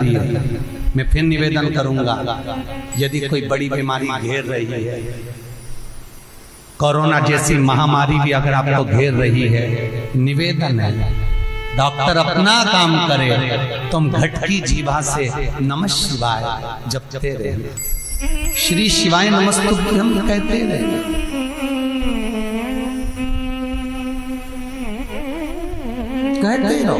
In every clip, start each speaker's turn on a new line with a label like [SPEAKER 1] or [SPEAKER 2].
[SPEAKER 1] मैं फिर निवेदन करूंगा, यदि कोई बड़ी बीमारी घेर रही है, कोरोना जैसी महामारी भी अगर आपको घेर रही है, निवेदन है डॉक्टर अपना काम करे, तुम घटकी जीवा से नमः शिवाय जपते रहे, श्री शिवाय नमस्तुभ्यम कहते रहे। कहते रहो,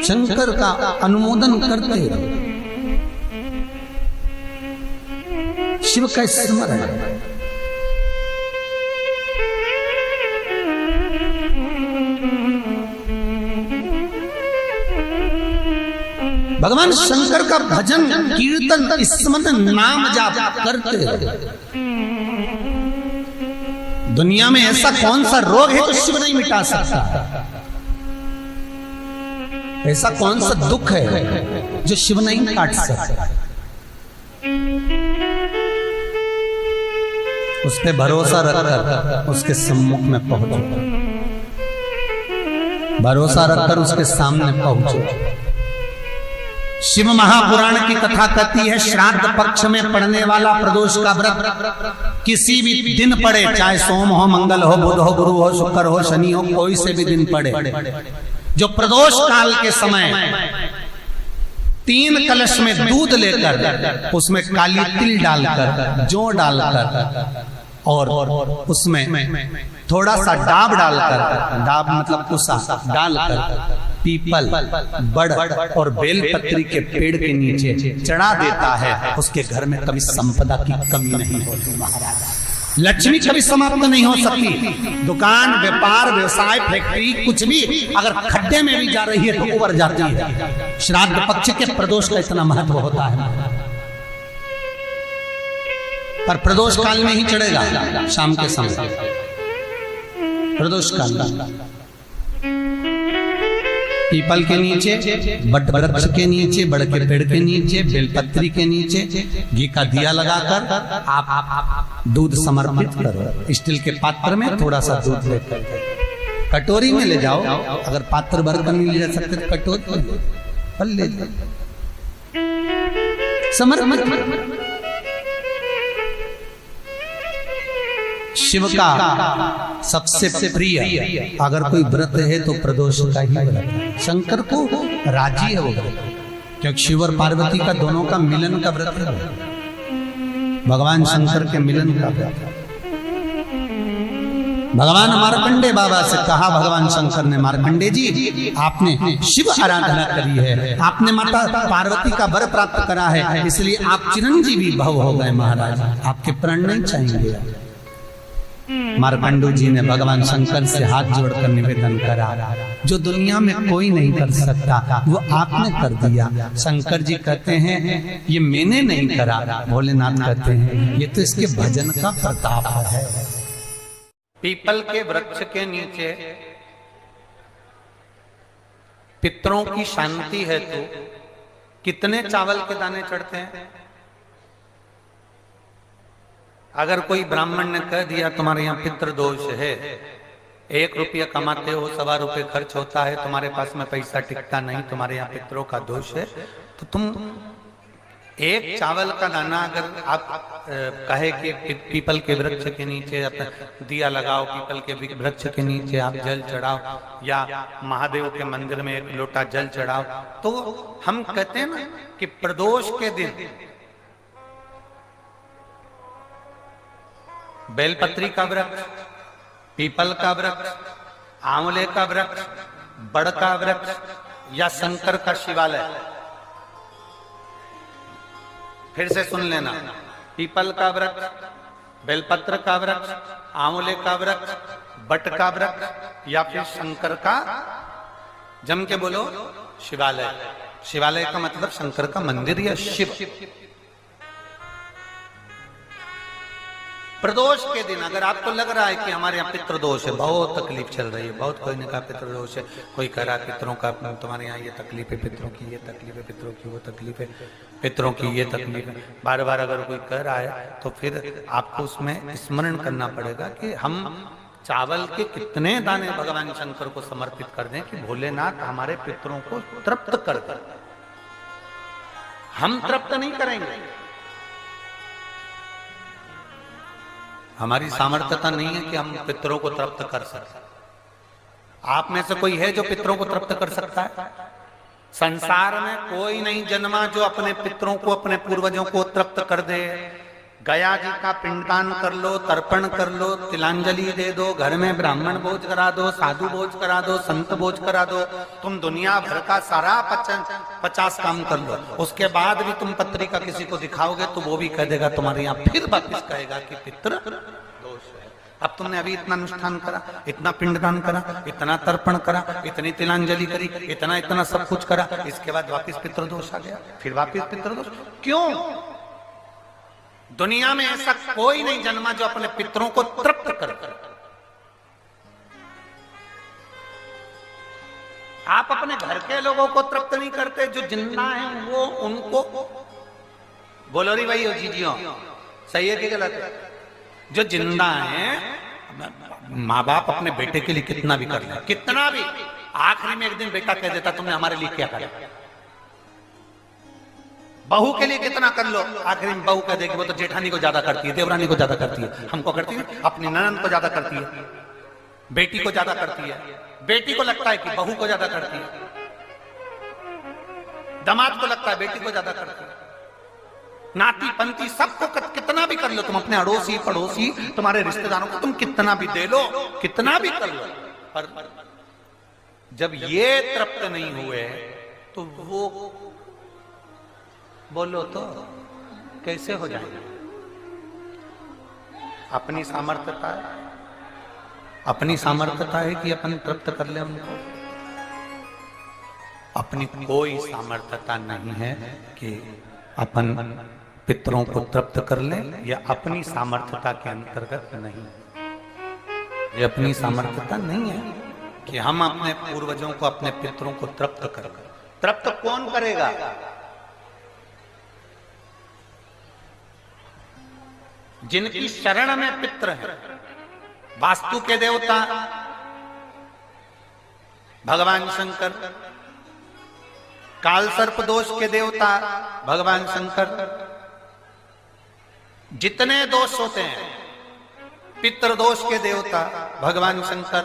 [SPEAKER 1] शंकर का अनुमोदन करते रहो, शिव का स्मरण। भगवान शंकर का भजन कीर्तन स्मरण नाम जाप करते रहो। दुनिया में ऐसा कौन सा रोग है जो शिव नहीं मिटा सकता? ऐसा कौन सा दुख है जो शिव नहीं काट सकता? उस पे भरोसा रखकर उसके सम्मुख में पहुंचो, भरोसा रखकर उसके सामने पहुंचो। शिव महापुराण की कथा कहती है, श्राद्ध पक्ष में पड़ने वाला प्रदोष का व्रत किसी भी दिन पड़े, चाहे सोम हो, मंगल हो, बुध हो, गुरु हो, शुक्र हो, शनि हो, कोई से भी दिन पड़े, जो प्रदोष काल के समय 3 कलश में दूध लेकर उसमें काली तिल डालकर, जौ डालकर और उसमें थोड़ा सा डाब डालकर, डाब मतलब कुसा डालकर पीपल, बड़ और बेलपत्री के पेड़ के नीचे चढ़ा देता है, उसके घर में कभी संपदा की कमी नहीं होती महाराज। लक्ष्मी कभी समाप्त नहीं हो सकती। दुकान, व्यापार, व्यवसाय, फैक्ट्री कुछ भी अगर खड्डे में भी जा रही है तो उबर जाती है। श्राद्ध पक्ष के प्रदोष का इतना महत्व होता है, पर प्रदोष काल में ही चढ़ेगा, शाम के समय प्रदोष काल पीपल के नीचे, बट वृक्ष के नीचे, बड़ के पेड़ के नीचे, बेलपत्री के नीचे घी का दिया लगाकर आप दूध समर्पित करो। स्टील के पात्र में थोड़ा सा दूध लेकर कटोरी में ले जाओ, अगर पात्र भर कर नहीं ले जा सकते तो कटोरी पर ले जाओ, समर्पित। शिव का सबसे प्रिय अगर कोई व्रत है तो प्रदोष का ही व्रत है। शंकर को राजी है वो व्रत, क्योंकि शिव और पार्वती का दोनों का मिलन का व्रत है, भगवान शंकर के मिलन का व्रत। भगवान मार्कंडे बाबा से कहा, भगवान शंकर ने, मार्कंडे जी आपने शिव आराधना करी है, आपने माता पार्वती का वर प्राप्त करा है, इसलिए आप चिरंजीवी भव हो गए महाराज, आपके प्राण नहीं चाहिए। मार्कंडू जी ने भगवान शंकर से हाथ जोड़कर निवेदन करा, जो दुनिया में कोई नहीं कर सकता वो आपने कर दिया। शंकर जी कहते हैं, ये मैंने नहीं करा, भोलेनाथ कहते हैं, ये तो इसके भजन का प्रताप है। पीपल के वृक्ष के नीचे पितरों की शांति है तो कितने चावल के दाने चढ़ते हैं? अगर कोई ब्राह्मण ने कह दिया तुम्हारे यहाँ पितृ दोष है, 1 रुपया कमाते हो, 1.25 रुपये खर्च होता है, तुम्हारे पास में पैसा टिकता नहीं, तुम्हारे यहाँ पितरों का दोष है, तो तुम 1 चावल का दाना अगर आप कहे कि पीपल के वृक्ष के नीचे दिया लगाओ, पीपल के वृक्ष के नीचे आप जल चढ़ाओ, या महादेव के मंदिर में 1 लोटा जल चढ़ाओ, तो हम कहते हैं ना कि प्रदोष के दिन बेलपत्री का वृक्ष, पीपल का वृक्ष, आंवले का वृक्ष, बड़ का वृक्ष या शंकर का शिवालय, फिर से सुन लेना, पीपल का वृक्ष, बेलपत्र का वृक्ष, आंवले का वृक्ष, बट का वृक्ष या फिर शंकर का, जम के बोलो, शिवालय। शिवालय का मतलब शंकर का मंदिर या शिव। प्रदोष के दिन अगर आपको लग रहा है कि हमारे यहाँ पितृदोष है, बहुत तकलीफ चल रही है, बहुत कोई ने कहा पितृदोष है, कोई कह रहा पितरों का, तुम्हारे यहाँ ये तकलीफ है, पितरों की ये तकलीफ है, पितरों की वो तकलीफ है, पितरों की ये तकलीफ है, बार बार अगर कोई कह रहा है तो फिर आपको उसमें स्मरण करना पड़ेगा कि हम चावल के कितने दाने भगवान शंकर को समर्पित कर दें कि भोलेनाथ हमारे पितरों को तृप्त कर दे। हम तृप्त नहीं करेंगे, हमारी सामर्थ्यता नहीं है कि हम पितरों को तृप्त कर सकें। आप में से कोई है जो पितरों को तृप्त कर सकता है? संसार में कोई नहीं जन्मा जो अपने पितरों को, अपने पूर्वजों को तृप्त कर दे। गया जी का पिंडदान कर लो, तर्पण कर लो, तिलांजलि दे दो, घर में ब्राह्मण भोज करा दो, साधु भोज करा दो, संत भोज करा दो, तुम दुनिया भर का सारा 50 काम कर लो, उसके बाद भी तुम पत्रिका किसी को दिखाओगे तो वो भी कह देगा तुम्हारे यहाँ, फिर वापिस कहेगा कि पितृ दोष है। अब तुमने अभी इतना अनुष्ठान करा, इतना पिंडदान करा, इतना तर्पण करा, इतनी तिलांजलि करी, इतना सब कुछ करा, इसके बाद वापिस पितृदोष आ गया, फिर वापिस पितृदोष। क्यों? दुनिया में ऐसा कोई नहीं जन्मा जो अपने पितरों को तृप्त कर। आप अपने घर के लोगों को तृप्त नहीं करते, जो जिंदा हैं वो उनको बोलो री भाई जीजियो, सही है कि गलत है? जो जिंदा हैं, माँ बाप अपने बेटे के लिए कितना भी कर ले, कितना भी, आखिरी में एक दिन बेटा कह देता तुमने हमारे लिए क्या करा। बहू के लिए कितना कर लो, आखिरी में बहू कह देगी वो तो जेठानी को ज्यादा करती है, देवरानी को ज्यादा करती है, हमको करती है, अपनी ननद को ज्यादा करती है, बेटी को ज्यादा करती है, बेटी को लगता है कि बहू को ज्यादा करती है, दामाद को लगता है बेटी को ज्यादा करती है, नाती पंती सबको कितना भी कर लो तुम, अपने अड़ोसी पड़ोसी तुम्हारे रिश्तेदारों को तुम कितना भी दे लो, कितना भी कर लो, पर जब ये तृप्त नहीं हुए तो वो बोलो तो कैसे हो जाएगा? अपनी सामर्थ्यता है, अपनी सामर्थ्यता है कि अपन तृप्त कर ले उनको। अपनी कोई सामर्थ्यता नहीं है कि अपन पितरों को तृप्त कर ले, या अपनी सामर्थ्यता के अंतर्गत नहीं, ये अपनी सामर्थ्यता नहीं है कि हम अपने पूर्वजों को, अपने पितरों को तृप्त कर। तृप्त कौन करेगा? जिनकी शरण में पित्र है। वास्तु के देवता भगवान शंकर, काल सर्प दोष के देवता भगवान शंकर, जितने दोष होते हैं पितृ दोष के देवता भगवान शंकर,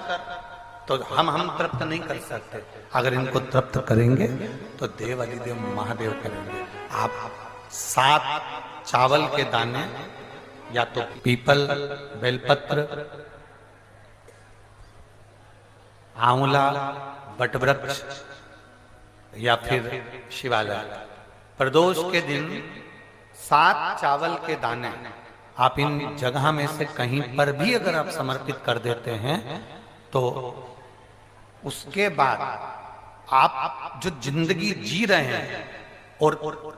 [SPEAKER 1] तो हम तृप्त नहीं कर सकते। अगर इनको तृप्त करेंगे तो देव अधिदेव महादेव करेंगे। आप 7 चावल के दाने, या तो पीपल, बेलपत्र, आंवला, बटवृक्ष या फिर शिवालय, प्रदोष के दिन 7 चावल के दाने आप इन जगह में से कहीं पर भी अगर आप समर्पित कर देते हैं तो उसके बाद आप जो जिंदगी जी रहे हैं और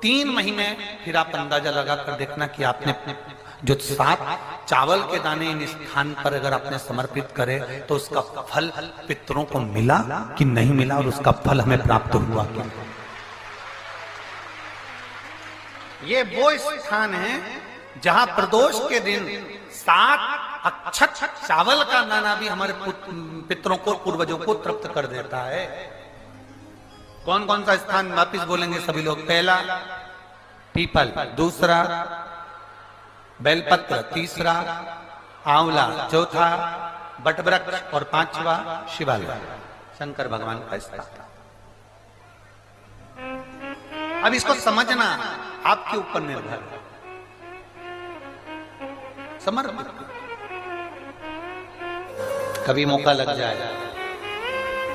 [SPEAKER 1] 3 महीने फिर आप अंदाजा लगा कर देखना कि आपने जो 7 चावल के दाने इन स्थान पर अगर आपने समर्पित करे तो उसका फल पितरों को मिला कि नहीं मिला, और उसका फल हमें प्राप्त हुआ क्या। ये वो स्थान है जहां प्रदोष के दिन 7 अक्षत चावल का दाना भी हमारे पितरों को, पूर्वजों को तृप्त कर देता है। कौन कौन सा स्थान वापिस बोलेंगे सभी लोग? पहला पीपल, दूसरा बेलपत्र, तीसरा आंवला, चौथा बटवृक्ष और 5वां शिवालय, शंकर भगवान का स्थान। अब इसको समझना आपके ऊपर निर्भर है। समर्पित कभी मौका लग जाए,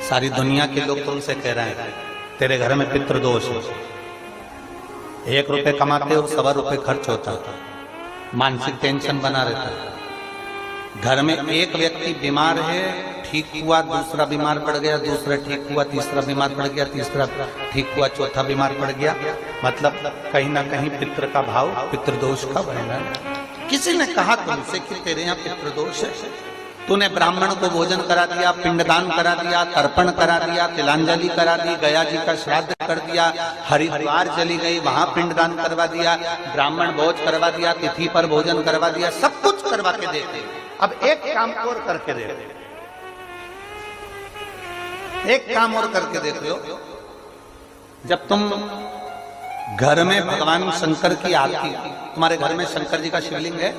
[SPEAKER 1] सारी दुनिया के लोग तुमसे कह रहे हैं तेरे घर में पितृदोष है, 1 रुपए कमाते हो 1.25 रुपए खर्च होता है, मानसिक टेंशन बना रहता है। घर में एक व्यक्ति बीमार है, ठीक हुआ, दूसरा बीमार पड़ गया, दूसरा ठीक हुआ, तीसरा बीमार पड़ गया, तीसरा ठीक हुआ, चौथा बीमार पड़ गया, मतलब कहीं ना कहीं पितृ का भाव, पितृदोष का वर्णन। किसी ने कहा तुमसे कि तेरे यहाँ पितृदोष है, तूने ब्राह्मण को भोजन करा दिया, पिंडदान करा दिया, तर्पण करा दिया, तिलांजलि करा दी, गया जी का श्राद्ध कर दिया, हरिद्वार चली गई, वहां पिंडदान करवा दिया, ब्राह्मण भोज करवा दिया, तिथि पर भोजन करवा दिया, सब कुछ करवा के देते, अब एक काम और करके देखो, एक काम और करके देख लो। जब तुम घर में भगवान शंकर की आरती, तुम्हारे घर में शंकर जी का शिवलिंग है,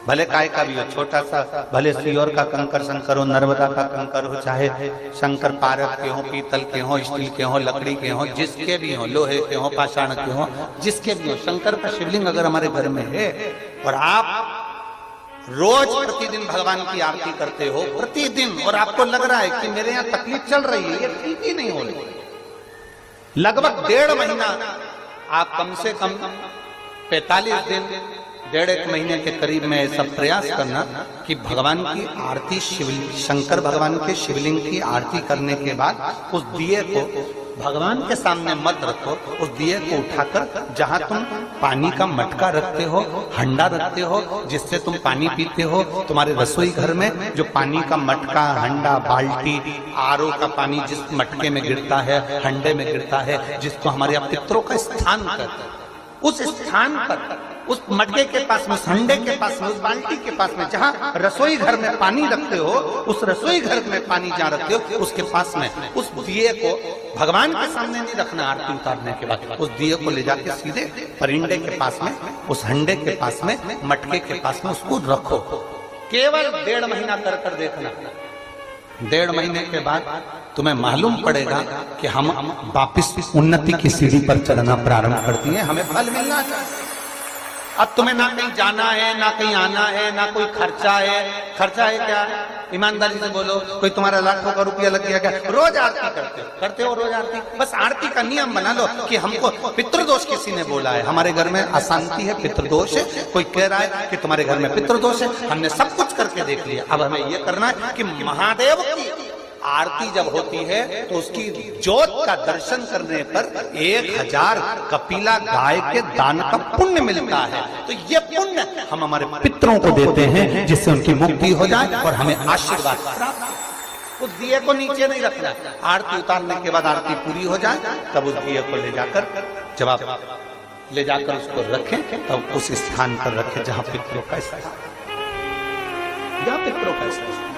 [SPEAKER 1] भले काय का भी हो, छोटा सा, भले सियोर का कंकर शंकर हो, नर्मदा का कंकर हो, चाहे शंकर पारक के हो, पीतल के हो, स्टील के हो, लकड़ी के हो, जिसके भी हो, लोहे के हो, पाषाण के हो, जिसके भी हो, शंकर का शिवलिंग अगर हमारे घर में है और आप रोज प्रतिदिन भगवान की आरती करते हो प्रतिदिन, और आपको लग रहा है कि मेरे यहाँ तकलीफ चल रही है, ये ठीक ही नहीं हो रही, लगभग 1.5 महीना आप कम से कम 45 दिन, 1.5 महीने के करीब में ऐसा प्रयास करना कि भगवान की आरती, शंकर भगवान के शिवलिंग की आरती करने के बाद उस दिए को भगवान के सामने मत रखो, उस दिए को उठाकर जहां तुम पानी का मटका रखते हो, हंडा रखते हो, जिससे तुम पानी पीते हो, तुम्हारे रसोई घर में जो पानी का मटका, हंडा, बाल्टी, आरओ का पानी जिस मटके में गिरता है, हंडे में गिरता है, जिसको हमारे यहाँ पितरों का स्थान कहते हैं, उस स्थान पर, उस मटके के पास में, उस हंडे के पास में, उस बाल्टी के पास में, जहां रसोई घर में पानी रखते हो, उस रसोई घर में पानी जहां रखते हो, उसके पास में उस दिए को भगवान के सामने नहीं रखना। आरती उतारने के बाद उस दिए को ले जाके सीधे परिंडे के पास में, उस हंडे के पास में, मटके के पास में उसको रखो। केवल 1.5 महीना कर देखना। 1.5 महीने के बाद तुम्हें मालूम पड़ेगा कि हम वापिस उन्नति की सीढ़ी पर चलना प्रारंभ करती है, हमें फल मिलना चाहिए। अब तुम्हें ना कहीं जाना है, ना कहीं आना है, ना कोई खर्चा है। खर्चा है क्या? ईमानदारी से बोलो, कोई तुम्हारा लाखों का रुपया लग गया क्या? रोज आरती करते हो रोज आरती। बस आरती का नियम बना लो कि हमको पितृदोष किसी ने बोला है, हमारे घर में अशांति है, पितृदोष है, कोई कह रहा है कि तुम्हारे घर में पितृदोष है। हमने सब कुछ करके देख लिया, अब हमें ये करना है कि महादेव की आरती जब होती है तो उसकी ज्योत का दर्शन करने पर 1000 कपिला गाय के दान का पुण्य मिलता है। तो ये पुण्य हम हमारे पितरों को देते हैं, जिससे उनकी मुक्ति हो जाए और हमें आशीर्वाद प्राप्त। उस दिए को नीचे नहीं रखना, आरती उतारने के बाद आरती पूरी हो जाए तब उस दिए को ले जाकर, जब आप ले जाकर उसको रखें तब उस स्थान पर रखें जहां पितरों का स्थान, जहां पितरों का स्थान।